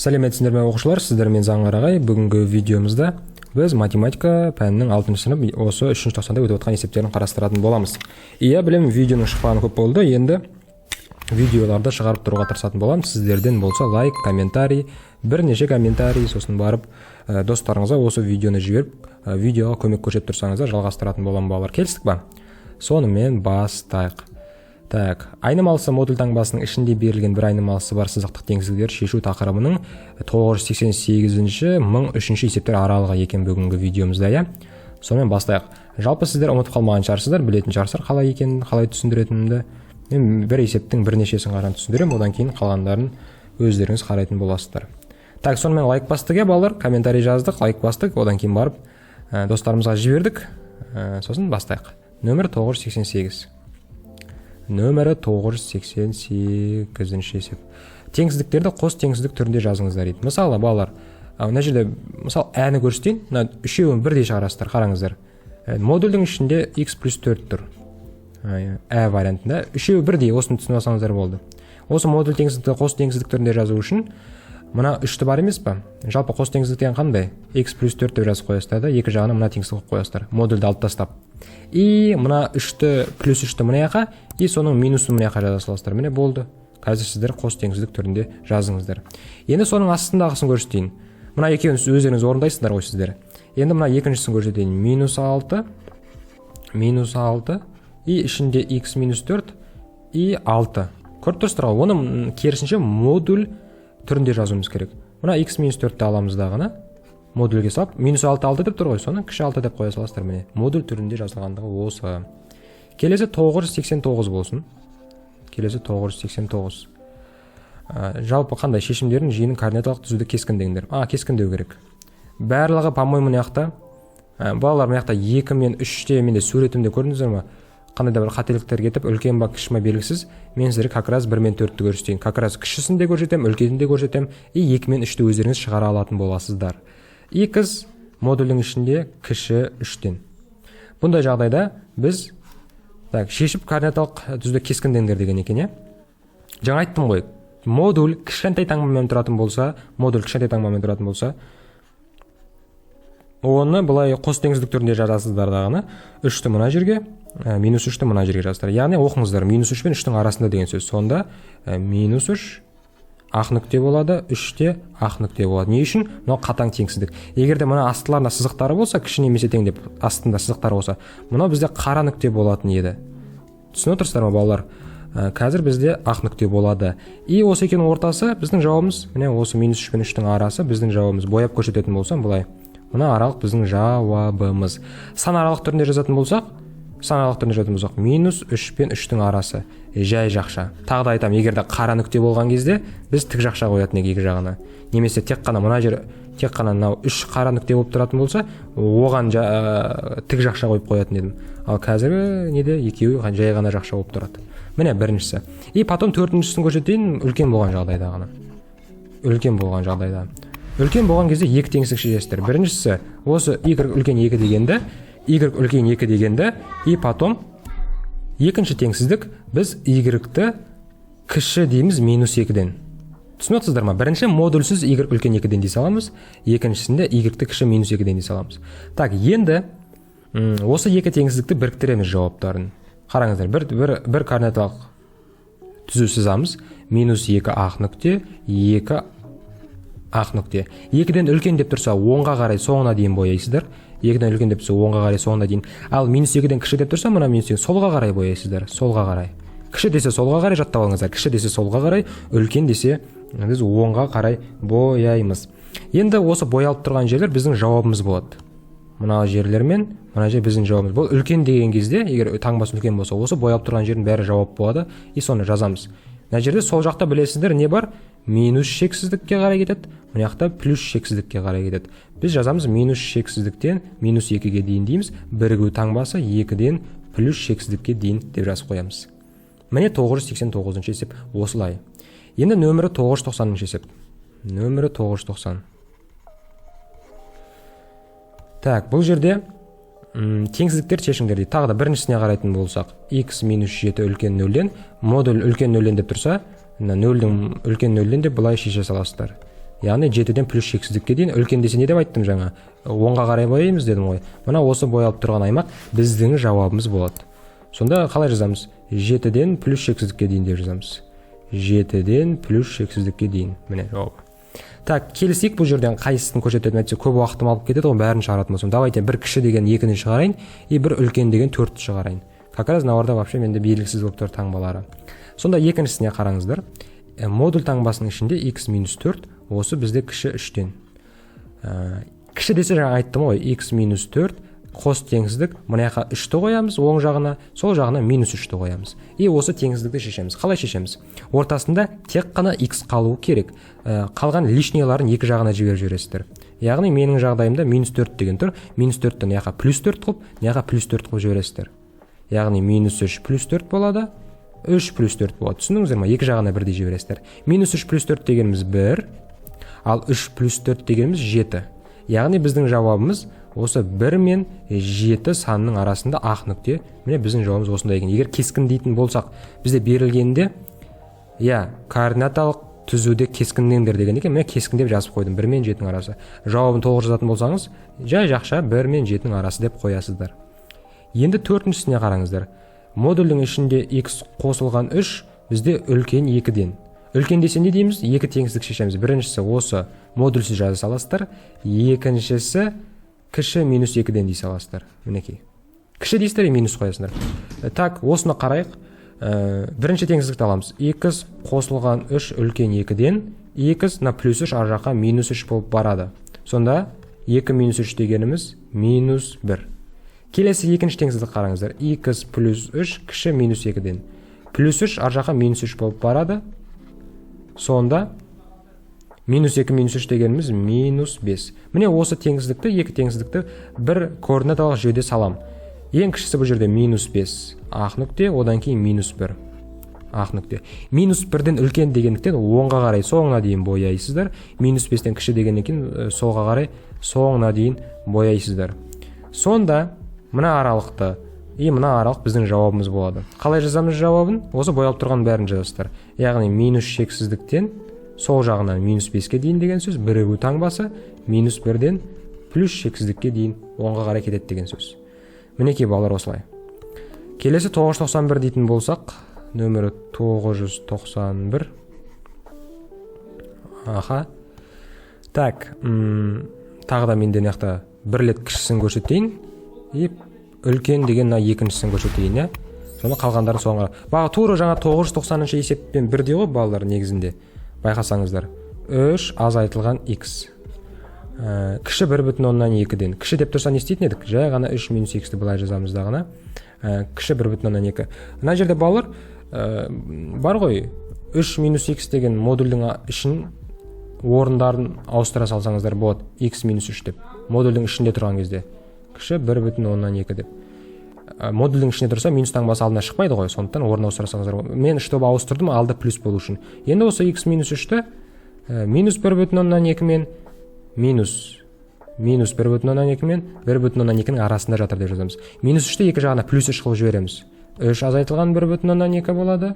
Сәлеметсіздер ме оқушылар, сіздермен Заңғар ағай. Бүгінгі видеомызда біз математика пәнінің 6 сынып осы 3-ші тоқсанда өтіп отқан есептерін қарастыратын боламыз. Иә, білем, видеоның шықпағаны көп болды. Енді видеоларды шығарып тұруға тырысатын боламыз. Сіздерден болса лайк, комментарий, бірнеше комментарий, сосын барып достарыңызға осы видеоны жіберіп, видеоға көмек көрсетіп тұрсаңыздар жалғастыратын боламын балалар. Келістік ба? Сонымен бастайық. Так, айнымалысы модуль таңбасының ішінде берілген бір айнымалысы бар сызықтық теңсіздіктер шешу тақырыбының 988-ші 1003-ші есептер аралығы екен бүгінгі видеомызда, иә. Сонымен бастайық. Жалпы сіздер ұмытып қалмаған шығарсыздар, білетін шығарсыздар қалай екенін, қалай түсіндіретінімді. Мен бір есептің бірнешесін қаран түсіндіремін, одан кейін қалғандарын өздеріңіз қарайтын боласыздар. Так, сонымен лайк бастық, иә балалар, комментарий жаздық, лайк бастық, одан кейін барып достарымызға жібердік. Сосын бастайық. Нөмір 988. Нөмірі 988-ші есеп. Теңсіздіктерді қос теңсіздік түрінде жазыңыздар дейді. Мысалы, балалар, мына жерде мысалы әні көрсетейін, үшеуін бірдей шығарасыздар, қараңыздар. Модульдің ішінде x плюс 4 тұр. Ә вариантында үшеуі бірдей, осыны түсініп алсаңыздар болды. Осы модуль теңсіздікті қос теңсіздік түрінде жазу үшін мына 3-ті бар емес па? Жалпы қос теңсіздік деген қандай? x плюс 4 деп жазып қоясыздар да, екі жағына мына теңсіздік қоясыздар. Модульді алып тастап. И мына 3-ті плюс 3-ті мына жаққа, и соның минусын мына жаққа жаза саласыздар. Міне болды. Қазір сіздер қос теңсіздік түрінде жазыңыздар. Енді соның астындағысын көрсетейін. Мына екеуін өздеріңіз орындайсыздар ғой сіздер. Енді мына екіншісін көрсетейін. минус 6, и ішінде x минус 4, и 6. Көріп тұрсыздар ғой, оны керісінше модуль түрінде жазуымыз керек. Мына x минус 4-ті аламыз дағына, модульге салып, минус 6 деп тұр ғой, соны кіші 6 деп қоя саласыздар. Міне, модуль түрінде жазылғандығы осы. Келесі 989 болсын. Келесі 989. Жалпы қандай шешімдердің жиынын координаталық түзуді кескіндеңдер. Кескіндеу керек. Барлығы, по-моему, мына балалар мына 2 мен 3-те менде суретімде көрдіңіздер ме? Қандай да бір қателіктер кетіп, үлкен ба кіші ма белгісіз, мен сіздерге как раз 1 мен 4-ті көрсетейін. Как раз кішісін де көрсетем, үлкенін де көрсетем, и 2 мен 3-ті өздеріңіз шығара алатын боласыздар. X модульдің ішінде кіші 3-тен. Бұндай жағдайда біз шешіп координаталық түзуді кескіндеңдер деген екен, жаңа айттым ғой, модуль кішкентай таңбамен тұратын болса, оны былай қос теңсіздік түрінде жазасыздар дағыны, 3-ті мына жерге, минус 3-ті мына жерге жазасыздар. Яғни оқыңыздар, минус 3 пен 3-тің арасында деген сөз. Сонда минус 3 ақ нүкте болады, 3-те ақ нүкте болады. Не үшін? Мынау қатаң теңсіздік. Егерде мына астыларына сызықтары болса, кіші немесе тең деп астында сызықтары болса, мынау бізде қара нүкте болатын еді. Түсініп отырсыздар ма, балалар? Қазір бізде ақ нүкте болады. И осы екенің ортасы біздің жауабымыз, міне осы минус 3 пен 3-тің арасы біздің жауабымыз. Бояп көрсететін болсам, былай. Мына аралық біздің жауабымыз. Сан аралық түрінде жазатын болсақ, минус 3 пен 3-тің арасы жай жақша. Тағы да айтам, егерде қара нүкте болған кезде біз тік жақша қоятын екі жағына. Немесе тек қана мына жер тек қана мынау 3 қара нүкте болып тұратын болса, оған тік жақша қойып қоятын едім. Ал қазіргі неде екеуі жай ғана жақша болып тұрады. Міне біріншісі. И потом 4-шісін көрсетейін, үлкен болған жағдайда ғана. Үлкен болған кезде екі теңсіздік шешесіздер. Біріншісі осы y үлкен 2 дегенді, y үлкен 2 дегенді, и потом екінші теңсіздік біз y-ті кіші дейміз минус 2-ден. Түсініп отырсыздар ма? Бірінші модульсіз y үлкен 2-ден дей саламыз, екіншісінде y-ті кіші минус 2-ден дей саламыз. Так, енді осы екі теңсіздікті біріктіреміз жауаптарын. Қараңыздар, бір координаталық түзу сызамыз. Минус 2 ақ нүкте, 2 ақ нүкте. 2-ден үлкен деп тұрса, 10-ға қарай соңына дейін бояйсыздар. 2-ден үлкен деп тұрса, 10-ға қарай соңына дейін. Ал минус 2-ден кіші деп тұрса, мына минус 2 солға қарай бояйсыздар. Солға қарай. Кіші десе солға қарай жаттап алыңыздар. Кіші десе солға қарай, үлкен десе біз 10-ға қарай бояймыз. Енді осы боялып тұрған жерлер біздің жауабымыз болады. Мына жерлер мен мына жер біздің жауабымыз. Бұл үлкен деген кезде, егер таңбасы үлкен болса, осы боялып тұрған жердің бәрі жауап болады, и соны жазамыз. Мына жерде сол жақта білесіздер не бар? Минус шексіздікке қарай кетеді, мына жақта плюс шексіздікке қарай кетеді. Біз жазамыз минус шексіздіктен минус 2-ге дейін дейміз, бірігу таңбасы 2-ден плюс шексіздікке дейін деп жазып қоямыз. Міне 989-ші есеп осылай. Енді нөмірі 990-ші есеп. Нөмірі 990. Так, бұл жерде теңсіздіктер шешіңдер дейді. Тағы да біріншісіне қарайтын болсақ, x минус 7 үлкен 0-ден, модуль үлкен 0-ден деп тұрса, нөлдің үлкен 0-ден деп бұлай шеше саласыздар. яғни 7-ден плюс шексіздікке дейін. Үлкен десе не деп айттым жаңа? 10-ға қарай бояймыз дедім ғой. Мына осы боялып тұрған аймақ біздің жауабымыз болады. Сонда қалай жазамыз? 7-ден плюс шексіздікке дейін деп жазамыз. 7-ден плюс шексіздікке дейін. Міне жауабы. Так, келісейік, бұл жерден қайсысын көрсететін әйтсе көп уақытым алып кетеді ғой, бәрін шығаратын болсам. Давайте бір кіші деген 2-ні шығарайын, и бір үлкен деген 4-ті шығарайын. Как раз мыналарда вообще менде белгісіз болып тұр таңбалары. Сонда екіншісіне қараңыздар. Модуль таңбасының ішінде x-4, осы бізде кіші 3-тен. Кіші десе жаңа айттым ғой, x-4 қос теңсіздік, мына жаққа 3-ті қоямыз оң жағына, сол жағына -3-ті қоямыз. И осы теңсіздікті шешеміз. Қалай шешеміз? Ортасында тек қана x қалуы керек. Қалған лишнияларын екі жағына жіберіп жібересіздер. Яғни менің жағдайымда -4 деген тұр. -4-тен мына жаққа +4 қылып, мына жаққа +4 қылып жібересіздер. Яғни -3 +4 болады, 3 +4 болады. Түсіндіңіздер ме? Екі жағына бірдей жібересіздер. -3 +4 дегеніміз 1, ал 3 +4 дегеніміз 7. Яғни біздің жауабымыз осы 1 мен 7 санының арасында ақ нүкте. Міне біздің жауабымыз осындай екен. Егер кескін дейтін болсақ, бізде берілгенде координаталық түзуде кескіндеңдер деген екен. Мен кескін деп жазып қойдым, 1 мен 7-ның арасы. Жауабын толық жазатын болсаңыз, жай жақша 1 мен 7-ның арасы деп қоясыздар. Енді төртіншісіне қараңыздар. Модульдің ішінде x қосылған 3 бізде үлкен 2-ден. Үлкен десе не дейміз? 2 теңсіздік шешеміз. Біріншісі осы модульсіз жаза саласыздар, екіншісі кіші -2-ден дей саласыздар. Мінекей. Кіші дейсіздер, минус қоясыздар. Так, осыны қарайық. Бірінші теңсіздікті аламыз. x қосылған 3 үлкен 2-ден, x на +3 ар жаққа -3 болып барады. Сонда 2 -3 дегеніміз -1. Келесі екінші теңсіздік қараңыздар. x + 3 кіші -2-ден. +3 ар жаққа -3 болып барады. Сонда -2 -3 дегеніміз -5. Міне осы теңсіздікті, екі теңсіздікті бір координаталық жүйеде салам. Ең кішісі бұл жерде -5 ақ нүкте, одан кейін -1 ақ нүкте. -1-ден үлкен дегендіктен 10-ға қарай соңына дейін бояйсыздар. -5-тен кіші дегеннен кейін солға қарай соңына дейін бояйсыздар. Сонда мына аралықты, мына аралық біздің жауабымыз болады. Қалай жазамыз жауабын? Осы боялып тұрған бәрін жазасыздар. Яғни минус шексіздіктен сол жағынан -5-ке дейін деген сөз, бірігу таңбасы, -1-ден плюс шексіздікке дейін 10-ға қарай кетеді деген сөз. Мінекей балалар осылай. Келесі 991 дейтін болсақ, нөмірі 991. Так, тағы да менде мына бір рет кішісін көрсетейін, үлкен деген екіншісін көрсетейін. Соны қалғандарын соңға. Тура жаңа 990-шы есеппен бірдей ғой балалар негізінде. Байқасаңыздар. 3 азайтылған x. Кіші 1,2-ден. Кіші деп тұрса не істейтін едік? Жай ғана 3 - x-ті былай жазамыз дағына. Кіші 1,2. Мына жерде балалар бар ғой, 3 - x деген модульдің ішін орындарын ауыстыра салсаңыздар болады. x - 3 деп. Модульдің ішінде тұрған кезде. Кіші 1,2 деп. Модульдің ішіне тұрса минус таңбасы алдына шықпайды ғой, сондықтан орнына ауыстыра салсаңыздар. Мен штабы ауыстырдым, алды плюс болу үшін. Енді осы x - 3-ті минус 1,2 мен минус 1,2 мен 1,2-ның арасында жатыр деп жазамыз. Минус 3-ті екі жағына плюс 3 қылып жібереміз. 3 азайтылған 1,2 болады.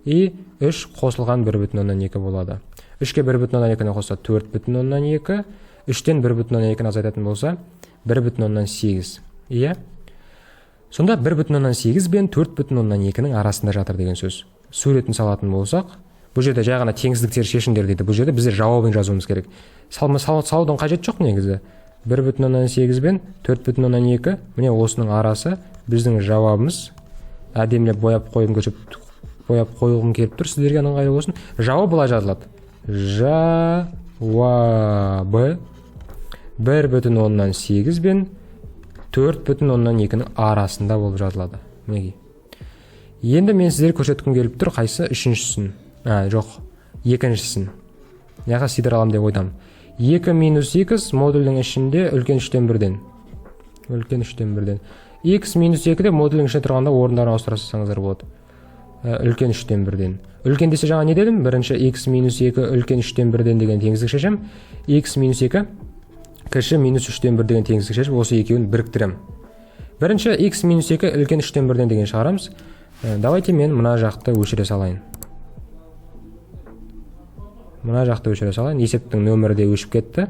И 3 қосылған 1,2 болады. 3-ке 1,2-ні қосса 4,2. 3-тен 1,2-ні азайтатын болса 1,8. Иә? Сонда 1,8 бен 4,2-ның арасында жатыр деген сөз. Суретін салатын болсақ, бұл жерде жай ғана теңсіздіктер шешіңдер дейді. Бұл жерде біздер жауабын жазуымыз керек. Салудың қажет жоқ негізі. 1,8 бен 4,2, міне осының арасы біздің жауабымыз. Әдемілеп бояп қойғым келіп тұр, сіздерге ыңғайлы болсын. Жауап былай жазылады. Жауабы 1,8 бен 4,2-ның арасында болып жазылады. Неге? Енді мен сіздер көрсеткім келіп тұр, қайсы үшіншісін? Жоқ, екіншісін. Яға сидір алам деп ойдам. 2 - x модульдің ішінде үлкен 3-тен 1-ден. Үлкен 3-тен 1-ден. x - 2-де модульдің ішінде тұрғанда орындарын ауыстыра салсаңыздар болады. Үлкен 3-тен 1-ден. Үлкен десе жаңа не дедім? Бірінші x - 2 үлкен 3-тен 1-ден деген теңсіздік шешем. x - 2 кіші -3-тен 1 деген теңсіздік шешіп, осы екеуін біріктірем. Бірінші x - 2 үлкен 3-тен 1-ден деген шығарамыз. Давайте мен мына жақты өшіре салайын. мына жақта өшіре салайын. Есептің нөмірі де өшіп кетті.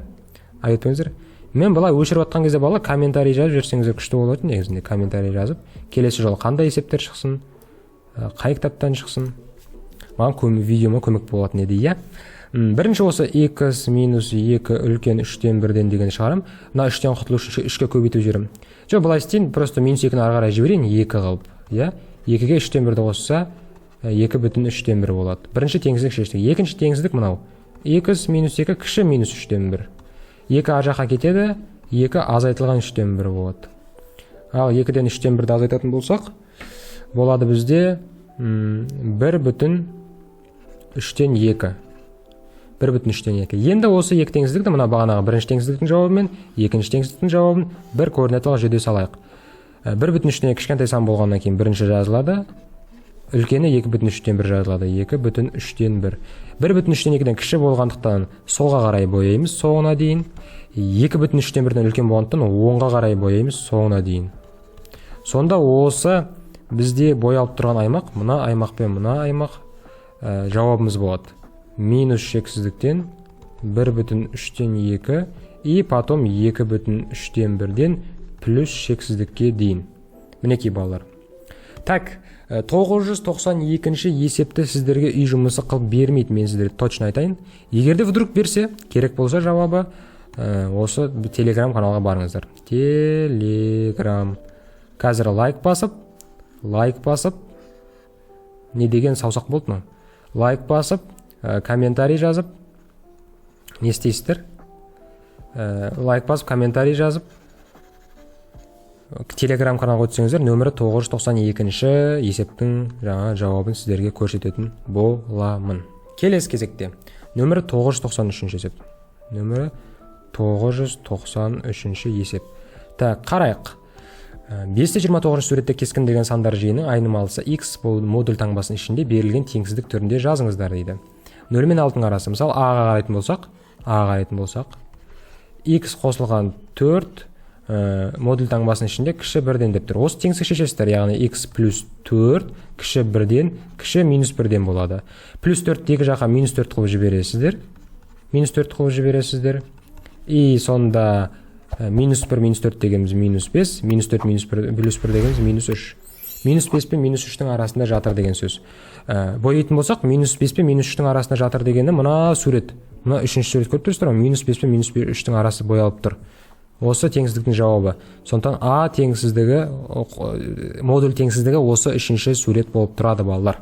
Айтпаңыздар. Мен былай өшіріп жатқан кезде бала комментарий жазып жіберсеңіздер күшті болады негізінде. Комментарий жазып, келесі жолы қандай есептер шықсын, қай кітаптан шықсын, маған видеома көмек болатын еді, иә. Бірінші осы x минус 2 үлкен 3-тен 1-ден деген шығарам. Мына 3-тен құтылу үшін 3-ке көбейтіп жіберем. Жоқ, былай істейін, просто минус 2-ні ары қарай жіберейін 2 қылып, иә. 2-ге 3-тен 1-ді қосса 2,3-тен 1 болады. Бірінші теңсіздік шештік. Екінші теңсіздік мынау. x минус 2 кіші минус 3-тен 1. 2 ар жаққа кетеді, 2 азайтылған 3-тен 1 болады. Ал 2-ден 3-тен 1-ді азайтатын болсақ, болады бізде 1,3-тен 2. 1,3-тен 2. Енді осы екі теңсіздікті мына бағанағы бірінші теңсіздіктің жауабымен, екінші теңсіздіктің жауабын бір координаталық жүйеде салайық. 1,3-тен 2 кішкентай сан болғаннан кейін бірінші жазылады, үлкені 2,3-тен 1 жазылады. 2,3-тен 1. 1,3-тен 2-ден кіші болғандықтан солға қарай бояймыз соңына дейін. 2,3-тен 1-ден үлкен болғандықтан оңға қарай бояймыз соңына дейін. Сонда осы бізде боялып тұрған аймақ, мына аймақ пен мына аймақ жауабымыз болады. Минус шексіздіктен 1,3-тен 2 и потом 2,3-тен 1-ден плюс шексіздікке дейін. Мінекей балалар. Так, 992-ші есепті сіздерге үй жұмысы қылып бермейді, мен сіздерге точно айтайын. Егерде вдруг берсе, керек болса жауабы, осы Telegram каналға барыңыздар. Telegram. Қазір лайк басып, не деген саусақ болды ма? Лайк басып, комментарий жазып, не істейсіздер? Лайк басып, комментарий жазып, Telegram каналға өтсеңіздер, нөмірі 992-ші есептің жаңа жауабын сіздерге көрсететін боламын. Келесі кезекте нөмірі 993-ші есеп. Нөмірі 993-ші есеп. Так, қарайық. 529 суретте кескінделген сандар жиыны айнымалысы x бұл модуль таңбасының ішінде берілген теңсіздік түрінде жазыңыздар дейді. 0 мен 6-ның арасы, мысалы a-ға қарайтын болсақ, x қосылған 4 модуль таңбасының ішінде кіші 1-ден деп тұр. Осы теңсіздік шешесіздер, яғни x плюс 4 кіші 1-ден кіші минус 1-ден болады. Плюс 4-тегі жаққа минус 4 қылып жібересіздер. И сонда минус 1 минус 4 дегеніміз минус 5, минус 4 минус 1 плюс 1 дегеніміз минус 3. Минус 5 пен минус 3-тің арасында жатыр деген сөз. Бояйтын болсақ, минус 5 пен минус 3-тің арасында жатыр дегені мына сурет. Мына үшінші сурет көріп тұрсыздар ма? Минус 5 пен минус 3-тің арасы боялып тұр. Осы теңсіздіктің жауабы. Сондықтан А теңсіздігі, модуль теңсіздігі осы үшінші сурет болып тұрады, балалар.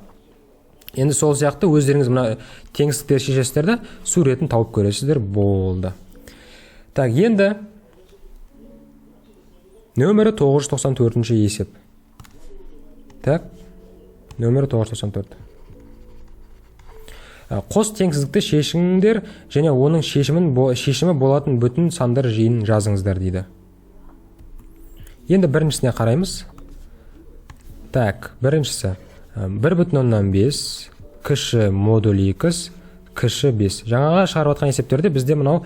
Енді сол сияқты өздеріңіз мына теңсіздіктер шешесіздерді суретін тауып көресіздер, болды. Так, енді нөмірі 994-ші есеп. Так, нөмірі 994. Қос теңсіздікті шешіңдер және оның шешімі болатын бүтін сандар жиынын жазыңыздар дейді. Енді біріншісіне қараймыз. Так, біріншісі 1,5 кіші модуль x кіші 5. Жаңаға шығарып атқан есептерде бізде мынау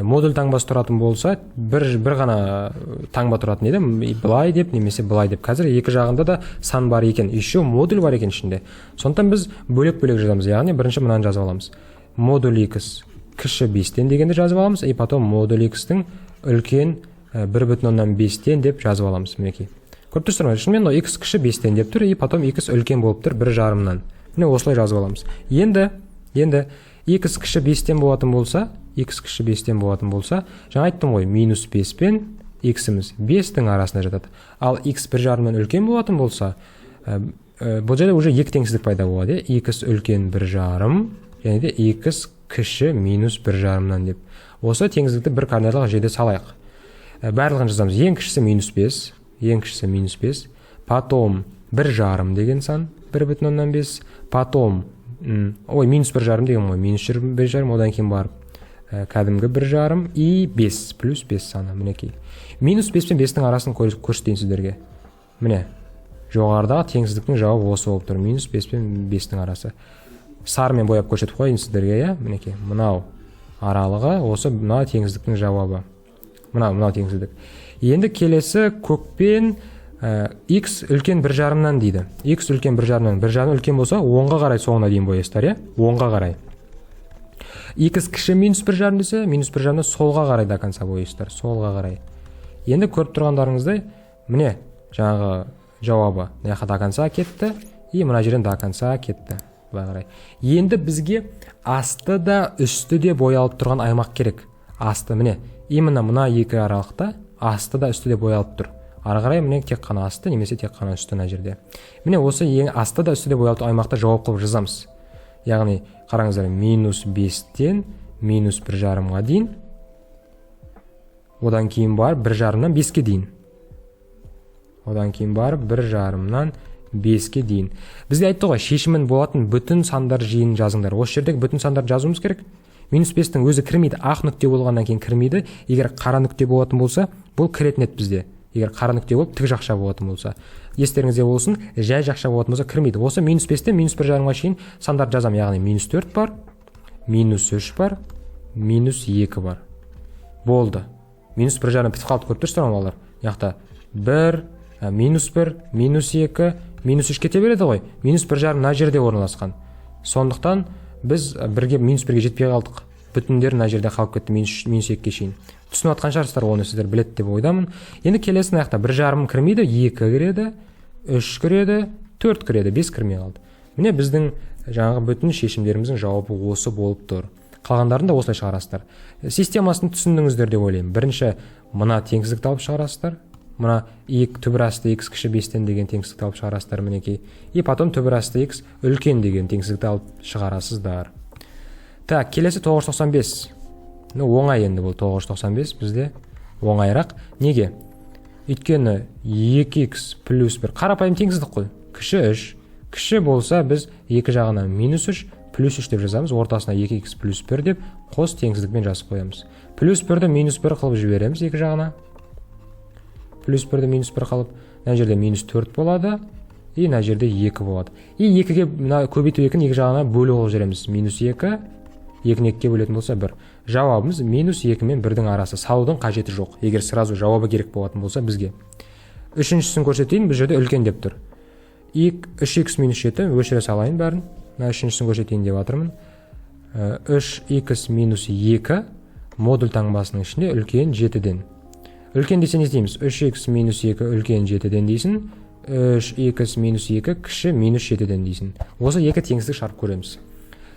модуль таңбасы тұратын болса, бір ғана таңба тұратын еді, былай деп немесе былай деп. Қазір екі жағында да сан бар екен, еще модуль бар екен ішінде. Сондықтан біз бөлек-бөлек жазамыз, яғни бірінші мынаны жазып аламыз. Модуль x кіші 5-тен дегенді жазып аламыз, и потом модуль x-тің үлкен 1,5-тен деп жазып аламыз. Мінекей. Көріп тұрсыздар ма? Шынымен x кіші 5-тен деп тұр, и потом x үлкен болып тұр 1,5-нан. Міне осылай жазып аламыз. Енді x кіші 5-тен болатын болса, жаңа айттым ғой, минус 5 пен x-іміз 5-тің арасында жатады. Ал x 1,5-нан үлкен болатын болса, бұл жерде уже екі теңсіздік пайда болады. X үлкен 1,5, және де x кіші минус 1,5-нан деп. Осы теңсіздікті бір координаталық жүйеде салайық. Барлығын жазамыз. Ең кішісі минус 5, потом 1,5 деген сан, 1,5, потом минус 1,5 деген ғой, минус 1,5, одан кейін барып кәдімгі 1,5 и 5 плюс 5 саны, мінекей. Минус 5 пен 5-тің арасын көрсетейін сіздерге. Міне, жоғарыдағы теңсіздіктің жауабы осы болып тұр, минус 5 пен 5-тің арасы. Сарымен бояп көрсетіп қойын сіздерге, мінекей. Мынау аралығы, осы мына теңсіздіктің жауабы. Мынау теңсіздік. Енді келесі көкпен x үлкен 1,5-нан дейді. X үлкен 1,5-нан. 1,5 үлкен болса, 10-ға қарай соңына дейін боясыздар, 10-ға қарай. X кіші минус 1,5 десе, минус 1,5 солға қарай до конца бойсыздар, солға қарай. Енді көріп тұрғандарыңыздай, міне жаңағы жауабы мына жаққа до конца кетті, и мына жерден до конца кетті. Былай қарай. Енді бізге асты да үсті де боялып тұрған аймақ керек. Асты міне, именно мына екі аралықта асты да үсті де боялып тұр. Ары қарай міне тек қана асты немесе тек қана үсті мына жерде. Міне осы ең асты да үсті де боялып тұрған аймақта жауап қылып жазамыз. Яғни қараңыздар, минус 5-тен минус 1,5-ға дейін, одан кейін барып 1,5-нан 5-ке дейін. Одан кейін барып 1,5-нан 5-ке дейін. Бізге айтты ғой, шешімін болатын бүтін сандар жиынын жазыңдар. Осы жердегі бүтін сандар жазуымыз керек. Минус 5-тің өзі кірмейді, ақ нүкте болғаннан кейін кірмейді. Егер қара нүкте болатын болса, бұл кіретін еді бізде. Егер қара нүкте болып тік жақша болатын болса, естеріңізде болсын, жай жақша болатын болса кірмейді. Осы минус 5-тен минус 1,5-ға шейін сандар жазам. Яғни минус 4 бар, минус 3 бар, минус 2 бар. Болды. Минус 1,5 бітіп қалды, көріп тұрсыздар ма балалар? Яқта 1, минус 1, минус 2, минус 3 кете береді ғой. Минус 1,5 мына жерде орналасқан. Сондықтан біз минус 1-ге жетпей қалдық. Бүтіндер мына жерде қалып кетті, минус 2-ге шейін. Түсініп атқан шығарсыздар, оны сіздер біледі деп ойдамын. Енді келесін аяқта 1,5 кірмейді, 2 кіреді, 3 кіреді, 4 кіреді, 5 кірмей қалды. Міне біздің жаңағы бүтін шешімдеріміздің жауабы осы болып тұр. Қалғандарын да осылай шығарасыздар. Системасын түсіндіңіздер деп ойлаймын. Бірінші мына теңсіздікті алып шығарасыздар. Мына түбір асты x кіші 5-тен деген теңсіздікті алып шығарасыздар мінекей. И потом түбір асты x үлкен деген теңсіздікті алып шығарасыздар. Так, келесі 995. Оңай енді бұл 995 бізде оңайырақ. Неге? Өйткені 2x плюс 1 қарапайым теңсіздік қой. Кіші 3. Кіші болса біз екі жағына минус 3 плюс 3 деп жазамыз. Ортасына 2x плюс 1 деп қос теңсіздікпен жазып қоямыз. Плюс 1-ді минус 1 қылып жібереміз екі жағына. Плюс 1-ді минус 1 қалып, мына жерде минус 4 болады, и мына жерде 2 болады. И 2-ге көбейту 2-ні екі жағына бөлу қылып жібереміз. Минус 2, 2-ні 2-ге бөлетін болса 1. Жауабымыз минус 2 мен 1-дің арасы. Салудың қажеті жоқ. Егер сразу жауабы керек болатын болса бізге. Үшіншісін көрсетейін, бұл жерде үлкен деп тұр. 3x минус 7, өшіре салайын бәрін. Үшіншісін көрсетейін деп жатырмын. 3x минус 2 модуль таңбасының ішінде үлкен 7-ден. Үлкен десе не істейміз? 3x минус 2 үлкен 7-ден дейсін. 3x минус 2 кіші минус 7-ден дейсін. Осы екі теңсіздік шығарып көреміз.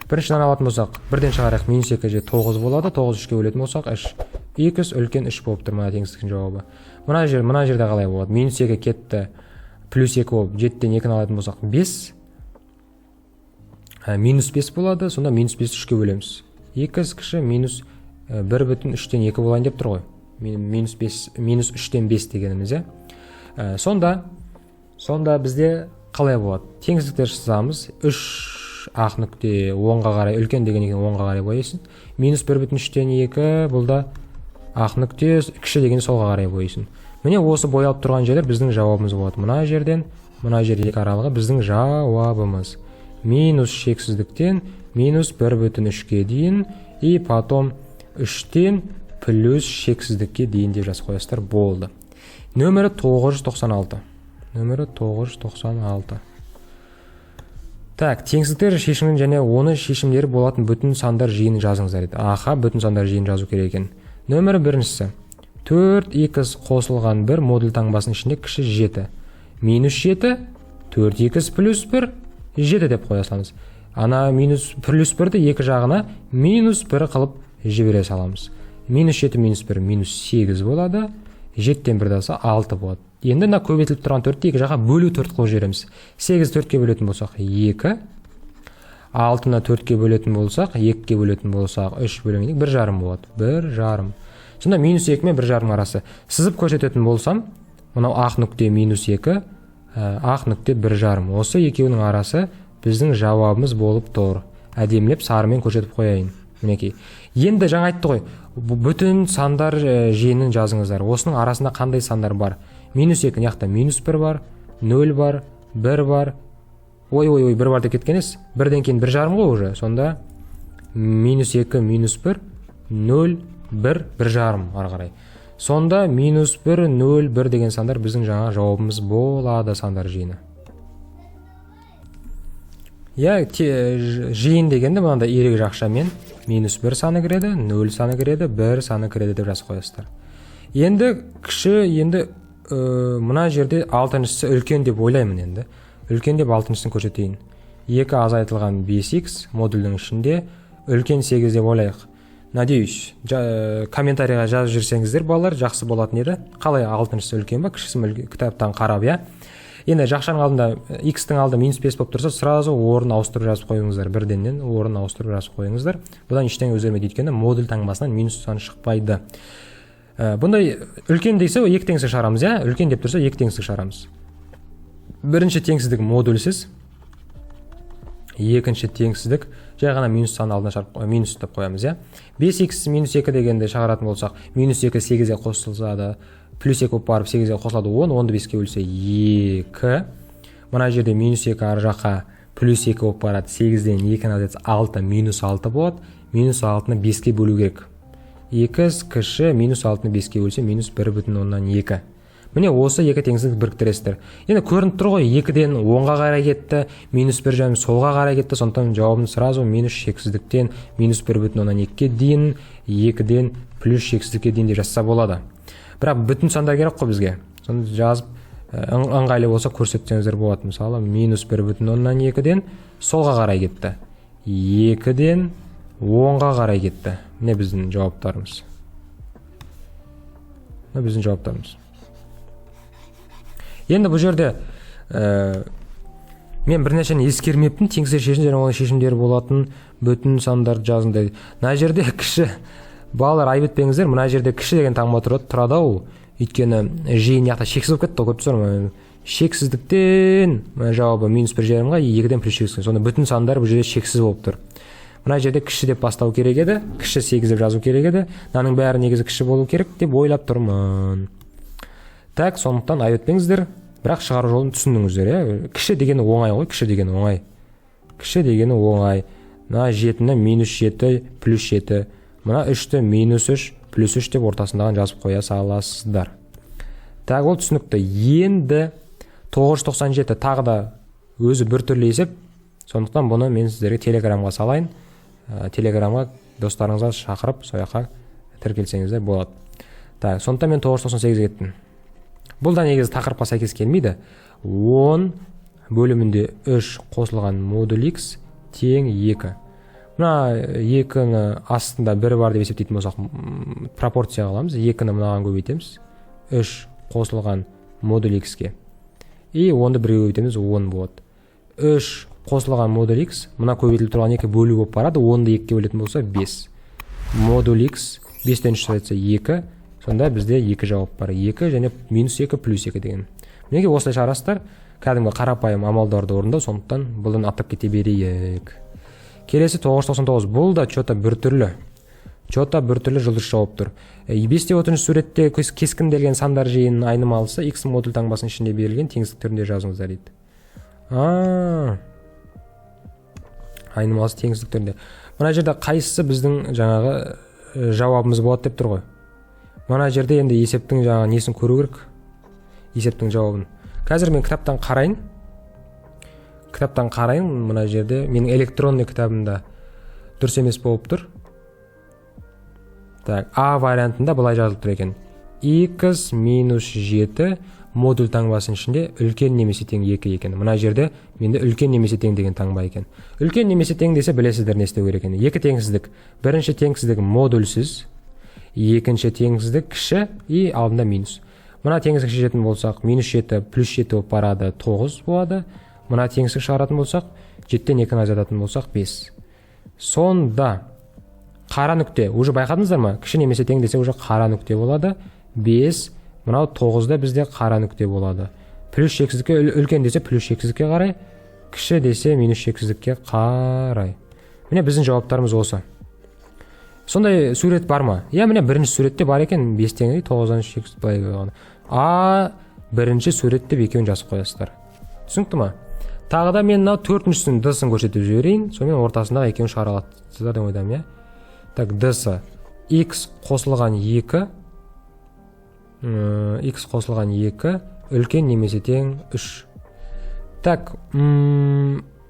Біріншіден алатын болсақ, бірден шығарайық, минус 2 же 9 болады. 9 3-ке бөлетін болсақ, 2x үлкен 3 болып тұр мына теңсіздіктің жауабы. Мына жерде қалай болады? Минус 2 кетті, плюс 2 болып, 7-ден 2-ні алатын болсақ, 5. Минус 5 болады, сонда минус 5 3-ке бөлеміз. 2 кіші минус 1,3-тен 2 болайын деп тұр ғой. Минус 3-тен 5 дегеніміз. Сонда бізде қалай болады? Теңсіздіктер жазамыз. 3 ақ нүкте оңға қарай, үлкен деген екен оңға қарай бояйсын. Минус 1,3-тен 2 бұл да ақ нүкте, кіші деген солға қарай бояйсын. Міне осы боялып тұрған жерлер біздің жауабымыз болады. Мына жерден, мына жерде екі аралығы біздің жауабымыз. Минус шексіздіктен минус 1,3-ке дейін, и потом 3-тен плюс шексіздікке дейін деп жазып қоясыздар, болды. Нөмірі 996. Нөмірі 996. Так, теңсіздіктер шешімін және оны шешімдері болатын бүтін сандар жиынын жазыңыздар еді. Аха, бүтін сандар жиынын жазу керек екен. Нөмірі біріншісі. 4x қосылған 1 модуль таңбасының ішінде кіші 7. Минус 7, 4x плюс 1, 7 деп қоя саламыз. Ана минус плюс 1-ді екі жағына минус 1 қылып жібере саламыз. Минус 7 минус 1 минус 8 болады. 7-тен 1 алса 6 болады. Енді мына көбейтіліп тұрған 4-ті екі жаққа бөлу 4 қылып жібереміз. 8 4-ке бөлетін болсақ 2, 6-ны 4-ке бөлетін болсақ, 2-ке бөлетін болсақ 3 бөлінгенде 1,5 болады. 1,5. Сонда минус 2 мен 1,5 арасы. Сызып көрсететін болсам, мынау ақ нүкте минус 2, ақ нүкте 1,5. Осы екеуінің арасы біздің жауабымыз болып тұр. Әдемілеп сарымен көрсетіп қояйын. Мінекей. Енді жаңа айтты ғой, бүтін сандар жиынын жазыңыздар. Осының арасында қандай сандар бар? Минус 2, яқта минус 1 бар, 0 бар, 1 бар. Ой, 1 бар деп кеткенес. 1-ден кейін 1,5 ғой уже. Сонда минус 2, минус 1, 0, 1, 1,5 ары қарай. Сонда минус 1, 0, 1 деген сандар біздің жаңа жауабымыз болады, сандар жиыны. жиын дегенде мынандай ерек жақшамен -1 саны кіреді, 0 саны кіреді, 1 саны кіреді деп жазып қоясыздар. Енді кіші, мына жерде алтыншысы үлкен деп ойлаймын. Енді үлкен деп алтыншысын көрсетейін. 2 азайтылған 5x модульдің ішінде үлкен 8 деп ойлайық. Надеюсь, комментарийға жазып жүрсеңіздер, балалар, жақсы болатын еді. Қалай алтыншысы үлкен ба, кішісі кітаптан қарап, Енді жақшаның алдында x-тің алды -5 болып тұрса, сразу орын ауыстырып жазып қойыңыздар. Бірденнен орын ауыстырып жазып қойыңыздар. Бұдан ештеңе өзгермейді, өйткені модуль таңбасынан минус сан шықпайды. Бұндай үлкен дейсе, 2 теңсіздік шығарамыз, Үлкен деп тұрса, 2 теңсіздік шығарамыз. Бірінші теңсіздік модульсіз. Екінші теңсіздік жай ғана минус сан алдына шығарып минус деп қоямыз, 5x -2 дегенде шығаратын болсақ, -2 8-ге қосылса, +2 болып барып 8-ге қосылады 10, 10-ды 5-ге бөлсе 2. Мына жерде -2 ар жаққа +2 болып барады, 8-ден 2-ні азайтса 6, -6 болады. -6-ны 5-ге бөлу керек. x кіші -6-ны 5-ге бөлсе -1,2. Міне осы 2 теңсіздік біріктіресіздер. Енді көрініп тұр ғой, 2-ден 10-ға қарай кетті, -1 жағын солға қарай кетті, сондықтан жауабын сразу минус шексіздіктен -1,2-ге дейін, 2-ден плюс шексіздікке дейін деп жазса болады. Бірақ бүтін сандар керек қой бізге. Соны жазып, ыңғайлы болса көрсетсеңіздер болады. Мысалы, -1,2-ден солға қарай кетті. 2-ден 10-ға қарай кетті. Міне біздің жауаптарымыз. Енді бұл жерде мен бірнәрсені ескермеппін, теңсіздік шешім және оның шешімдері болатын бүтін сандарды жазыңдар. Мына жерде кіші, балалар айып етпеңіздер, мына жерде кіші деген таңба тұрады, өйткені жиын яқта шексіз болып кетті, көріп тұрсыздар ма? Шексіздіктен жауабы -1,5-ға 2-ден плюс шексіз. Сонда бүтін сандар бұл жерде шексіз болып тұр. Мына жерде кіші деп бастау керек еді, кіші 8 деп жазу керек еді. Мынаның бәрі негізі кіші болу керек деп ойлап тұрмын. Так, сондықтан айып етпеңіздер, бірақ шығару жолын түсіндіңіздер, Кіші дегені оңай ғой, кіші дегені оңай. Мына 7-ні -7 плюс 7, мына 3-ті -3 плюс 3 деп ортасындағын жазып қоя саласыздар. Так, ол түсінікті. Енді 997 тағы да өзі бір түрлі есеп. Сондықтан бұны мен сіздерге телеграмға салайын. Телеграмға достарыңызға шақырып, сояққа тіркелсеңіздер болады. Так, сондықтан мен 998-ге кеттім. Бұл да негізі тақырыпқа сәйкес келмейді. 10 бөлімінде 3 қосылған модуль x тең 2. Мына 2-ні астында 1 бар деп есептейтін болсақ, пропорция аламыз. 2-ні мынаған көбейтеміз. 3 қосылған модуль x-ге. И 10-ды 1-ге көбейтеміз, 10 болады. 3 қосылған модуль x, мына көбейтіліп тұрған 2 бөлу болып барады, 10-ды 2-ге бөлетін болса 5. Модуль x 5-тен 3 сұрайтса 2. Сонда бізде 2 жауап бар. 2 және -2 плюс 2 деген. Неге осылай шығарасыздар? Кәдімгі қарапайым амалдарды орындау, сондықтан бұлдан аттап кете берейік. Келесі 999. Бұл да чота бір түрлі жұлдыз жауап тұр. 5-30 суретте кескінделген сандар жиынының айнымалысы x модуль таңбасының ішінде берілген теңсіздік түрінде жазыңыздар дейді. Айнымалысы теңсіздік түрінде. Мына жерде қайсысы біздің жаңағы жауабымыз болады деп тұр ғой. Мына жерде енді есептің жаңағы несін көру керек. Есептің жауабын. Қазір мен кітаптан қарайын. Мына жерде менің электронный кітабымда дұрыс емес болып тұр. Так, А вариантында былай жазылып тұр екен. X -7 модуль таңбасының ішінде үлкен немесе тең 2 екен. Мына жерде менде үлкен немесе тең деген таңба екен. Үлкен немесе тең десе білесіздер не істеу керек екен. 2 теңсіздік. Бірінші теңсіздік модульсіз, екінші теңсіздік кіші и алдында минус. Мына теңсіздік шешетін болсақ, -7 плюс 7 болып барады, 9 болады. Мына теңсіздік шығаратын болсақ, 7-тен 2-ні азайтатын болсақ 5. Сонда қара нүкте, уже байқадыңыздар ма? Кіші немесе тең десе уже қара нүкте болады. 5, мынау 9-да бізде қара нүкте болады. Плюс шексіздікке үлкен десе плюс шексіздікке қарай, кіші десе минус шексіздікке қарай. Міне біздің жауаптарымыз осы. Сондай сурет бар ма? Міне бірінші суретте бар екен, 5 теңдей 9-дан шексіз былай қойған. Бірінші суретте екеуін жазып қоясыздар. Түсінікті ма? Тағы да мен мынау 4-шісінің д-сын көрсетіп жіберейін, сонымен ортасындағы екеуін шығара аласыздар деп ойдам, Так, д-сы x қосылған 2, үлкен немесе тең 3. Так,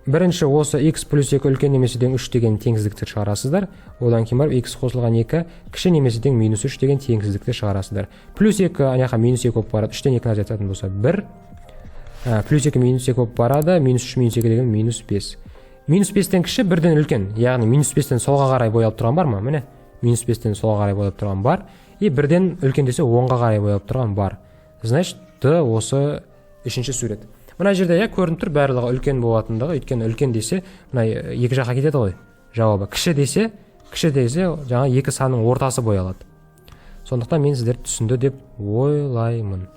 бірінші осы x плюс 2 үлкен немесе тең 3 деген теңсіздікті шығарасыздар. Одан кейін барып x қосылған 2 кіші немесе тең минус 3 деген теңсіздікті шығарасыздар. Плюс 2 аяққа минус 2 болып барады. 3-тен 2-ні ажырататын болса 1. Плюс 2 минус 2 болып барады. Минус 3 минус 2 деген минус 5. Минус 5-тен кіші 1-ден үлкен. Яғни минус 5-тен солға қарай боялып тұрған бар ма? Міне. Минус 5-тен солға қарай боялып тұрған бар. И 1-ден үлкен десе 10-ға қарай боялып тұрған бар. Значит, осы үшінші сурет. Мына жерде көрініп тұр барлығы үлкен болатындығы, өйткені үлкен десе, мына екі жаққа кетеді ғой жауабы. Кіші десе жаңа екі санның ортасы боялады. Сондықтан мен сіздерді түсінді деп ойлаймын.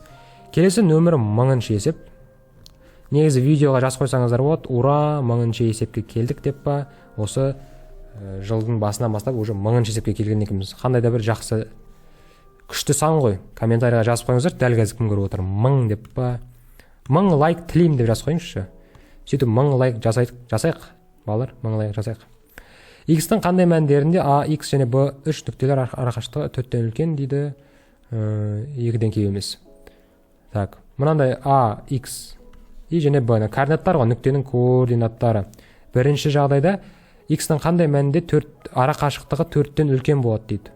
Келесі нөмірі 1000-шы есеп. Негізі видеоға жазып қойсаңыздар болады, ура, 1000-шы есепке келдік деп па, осы жылдың басынан бастап уже 1000-шы есепке келген екенбіз. Қандай да бір жақсы күшті сан ғой. Комментарийға жазып қойыңыздар, дәл қазір кім көріп отыр? 1000 деп па. 1000 лайк тілеймін деп жазып қойыңызшы. Сөйтіп 1000 лайк жасайық, балалар, 1000 лайк жасайық. X-тің қандай мәндерінде A, X және B 3 нүктелер арақашықтығы 4-тен үлкен дейді, 2-ден кем емес. Так, мынандай A, X и және B координаттар ғой, нүктенің координаттары. Бірінші жағдайда X-тің қандай мәнінде арақашықтығы 4-тен үлкен болады дейді.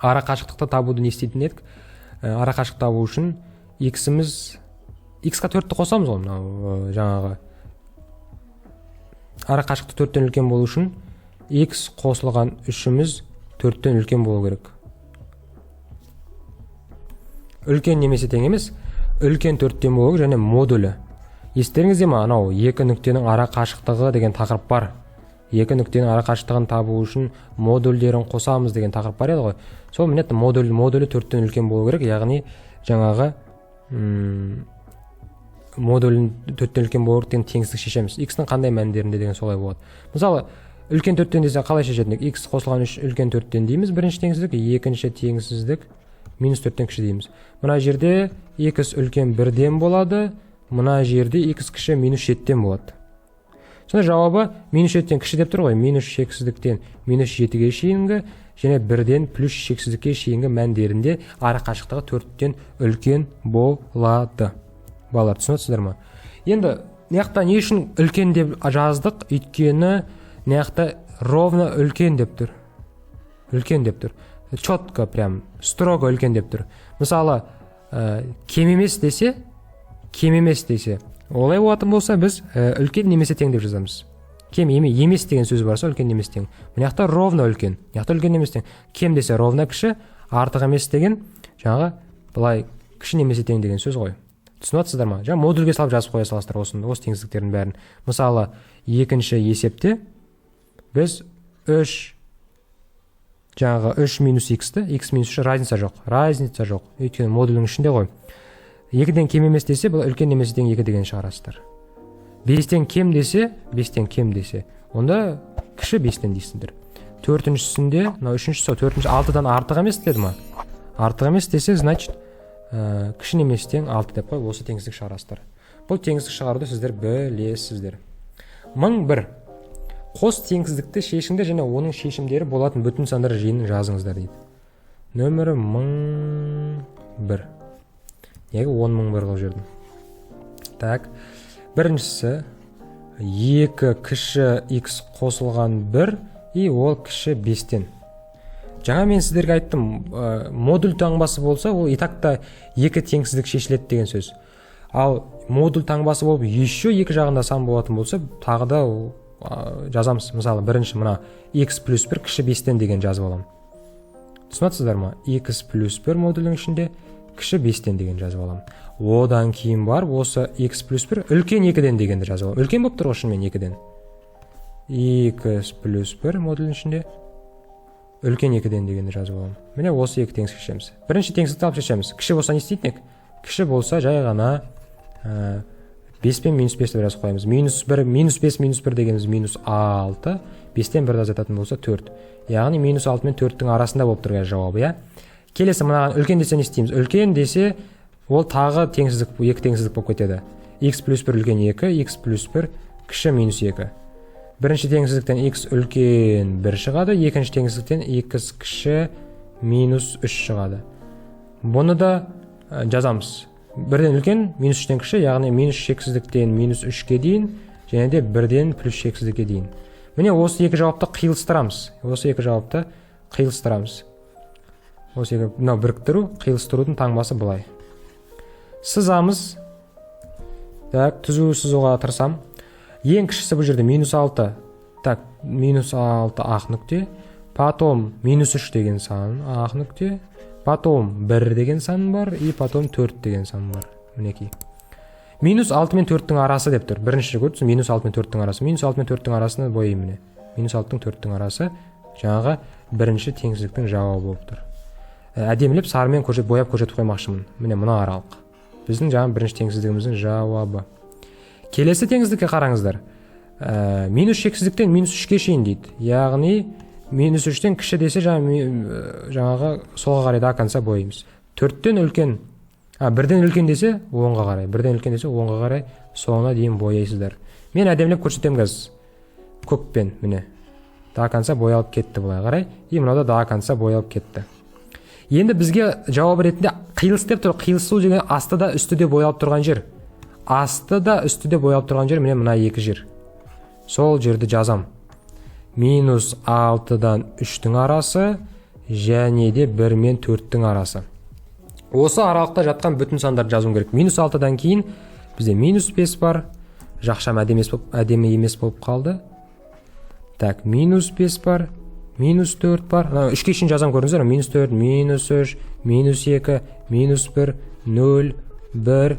Арақашықтықты табуды не істейтін едік? Арақашықтық табу үшін X-қа 4-ті қосамыз ғой, мынау жаңағы арақашықтық 4-тен үлкен болу үшін X қосылған 3-іміз 4-тен үлкен болу керек. Үлкен немесе тең емес, үлкен 4-тен болу және модулі. Естеріңізде ма, анау екі нүктенің арақашықтығы деген тақырып бар. Екі нүктенің арақашықтығын табу үшін модульдерін қосамыз деген тақырып бар еді ғой. Сол міне модулі 4-тен үлкен болу керек, яғни жаңағы модулін 4-тен үлкен болу керек деген теңсіздік шешеміз. X-ның қандай мәндерінде деген солай болады. Мысалы, үлкен 4-тен десе қалай шешетіндік? X қосылған 3 үлкен 4-тен дейміз, бірінші теңсіздік, екінші теңсіздік минус 4-тен кіші дейміз. Мына жерде X үлкен 1-ден болады, мына жерде X кіші минус 7-ден болады. Сонда жауабы минус 7-ден кіші деп тұр ғой, минус шексіздіктен минус 7-ге шейінгі және 1-ден плюс шексіздікке шейінгі мәндерінде арақашықтығы 4-тен үлкен болады. Балалар, түсінесіздер ма? Енді неяқта не үшін үлкен деп жаздық? Өйткені неяқта ровно үлкен деп тұр. Үлкен деп тұр. Четко, прям строго үлкен деп тұр. Мысалы, кем емес десе, олай болатын болса, біз үлкен немесе тең деп жазамыз. Кем емес деген сөз барса, үлкен немесе тең. Мынаяқта ровно үлкен, мынаяқта үлкен немесе тең. Кем десе ровно кіші, артық емес деген, жаңағы былай кіші немесе тең деген сөз ғой. Түсінесіздер ма? Жаңа модульге салып жазып қоя саласыздар осы теңсіздіктердің бәрін. Мысалы, екінші есепте біз 3 минус x-ті, x минус 3 разница жоқ. Өйткені модулінің ішінде ғой. 2-ден кем емес десе, бұл үлкен немесе тең 2 деген шығарасыздар. 5-тен кем десе, онда кіші 5-тен дейсіңдер. Төртіншісінде, үшіншісі, 6-дан артық емес деді ма? Артық емес десе, значит, кіші немесе тең 6 деп қой, осы теңсіздік шығарасыздар. Бұл теңсіздік шығаруды сіздер білесіздер. 1001. Қос теңсіздікті шешіңдер және оның шешімдері болатын бүтін сандар жиынын жазыңыздар дейді. Нөмірі 1001. Неге 10.001 қылып жүрдім? Так, біріншісі 2 кіші x қосылған 1 и ол кіші 5-тен. Жаңа мен сіздерге айттым, модуль таңбасы болса, ол итакта 2 теңсіздік шешіледі деген сөз. Ал модуль таңбасы болып, еще 2 жағында сан болатын болса, тағы да жазамыз. Мысалы, бірінші мына x плюс 1 кіші 5-тен деген жазып аламын. Түсінесіздер ма? X плюс 1 модулінің ішінде кіші 5-тен деген жазып аламын. Одан кейін бар, осы x плюс 1 үлкен 2-ден дегенді жазып аламын. Үлкен болып тұр ғой шынымен 2-ден. X плюс 1 модулінің ішінде үлкен 2-ден дегенді жазып аламын. Міне осы 2 теңсіздік шешеміз. Бірінші теңсіздікті алып шешеміз. Кіші болса не істейтін ек? Кіші болса жай ғана 5 пен минус 5 деп жазып қоямыз. Минус 5 минус 1 дегеніміз минус 6, 5-тен 1-ді азайтатын болса 4. Яғни минус 6 мен 4-тің арасында болып тұрған жауабы, я? Келесі мынаған үлкен десе не істейміз? Үлкен десе ол тағы теңсіздік, 2 теңсіздік болып кетеді. X плюс 1 үлкен 2, X плюс 1 кіші минус 2. Бірінші теңсіздіктен x үлкен 1 шығады, екінші теңсіздіктен x кіші минус 3 шығады. Бұны да жазамыз. Бірден үлкен минус 3-тен кіші, яғни минус шексіздіктен минус 3-ке дейін және де 1-ден плюс шексіздікке дейін. Міне осы екі жауапты қиылыстырамыз. Мынау біріктіру, қиылыстырудың таңбасы былай. Сызамыз. Так, түзу сызуға тырысам. Ең кішісі бұл жерде -6. Так, -6 ақ нүкте. Потом -3 деген сан ақ нүкте. Потом 1 деген сан бар, и потом 4 деген сан бар. Мінекей. -6 мен 4-тің арасы деп тұр. Бірінші көрдіңіз, -6 мен 4-тің арасы. -6 мен 4-тің арасына бояймын міне. -6 мен 4-тің арасы жаңағы бірінші теңсіздіктің жауабы болып тұр. Әдемілеп сарымен бояп көрсетіп қоймақшымын. Міне мына аралық. Біздің жаңағы бірінші теңсіздігіміздің жауабы. Келесі теңсіздікке қараңыздар. Минус шексіздіктен -3-ке шейін дейді. Яғни -3-тен кіші десе жаңағы солға қарай до конца бояймыз. 4-тен үлкен, 1-ден үлкен десе 10-ға қарай, 1-ден үлкен десе 10-ға қарай соңына дейін бояйсыздар. Мен әдемілеп көрсетемін қазір. Көкпен міне. До конца боялып кетті былай қарай. И мынада до конца боялып кетті. Енді бізге жауап ретінде қиылыс деп тұр. Қиылысу деген астыда үстіде боялып тұрған жер. Астыда үстіде боялып тұрған жер міне мына екі жер. Сол жерді жазам. -6-дан 3-тің арасы және де 1 мен 4-тің арасы. Осы аралықта жатқан бүтін сандарды жазуым керек. -6-дан кейін бізде -5 бар. Жақшам әдемі емес болып қалды. Так, -5 бар. -4 бар. 3-ке шейін жазам көрдіңіздер. -4, -3, -2, -1, 0, 1,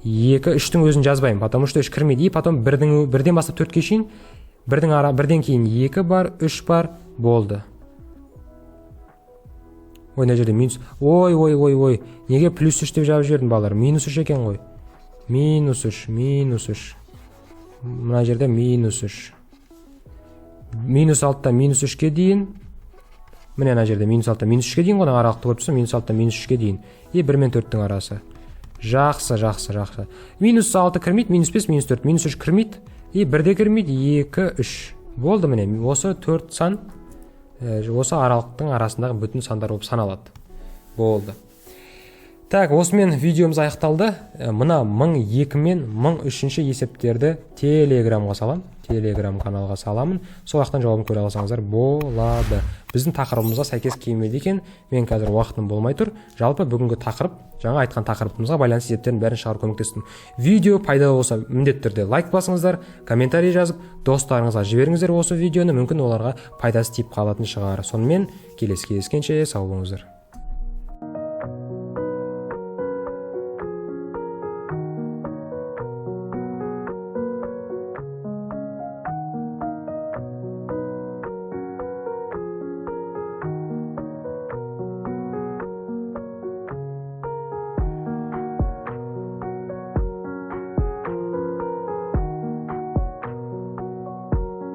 2, 3-тің өзін жазбаймын. Потому что 3 кірмейді. И потом 1-ден бастап 4-ке шейін 1-ден кейін 2 бар, 3 бар, болды. Мына жерде минус. Ой. Неге +3 деп жазып жібердім балалар? -3 екен ғой. -3. Мына жерде -3. -6-тан -3-ке дейін. Міне мына жерде -6-тан -3-ке дейін ғой, аралықты көріп тұрсам, -6-тан -3-ке дейін. И 1 мен 4-тің арасы. Жақсы. -6 кірмейді, -5, -4, -3 кірмейді. И 1-де кірмейді, 2, 3. Болды міне. Осы 4 сан осы аралықтың арасындағы бүтін сандар болып саналады. Болды. Так, осымен видеомыз аяқталды. Мына 1002 мен 1003 есептерді Телеграмға салам. Телеграм каналға саламын. Сол жақтан жауабын көре алсаңыздар болады. Біздің тақырыбымызға сәйкес келмейді екен. Мен қазір уақытым болмай тұр. Жалпы бүгінгі тақырып, жаңа айтқан тақырыбымызға байланысты есептердің бәрін шығарып көмектестім. Видео пайдалы болса, міндетті түрде лайк басыңыздар, комментарий жазып, достарыңызға жіберіңіздер осы видеоны, мүмкін оларға пайдасы тиіп қалатын шығар. Сонымен келесі кездескенше сау болыңыздар.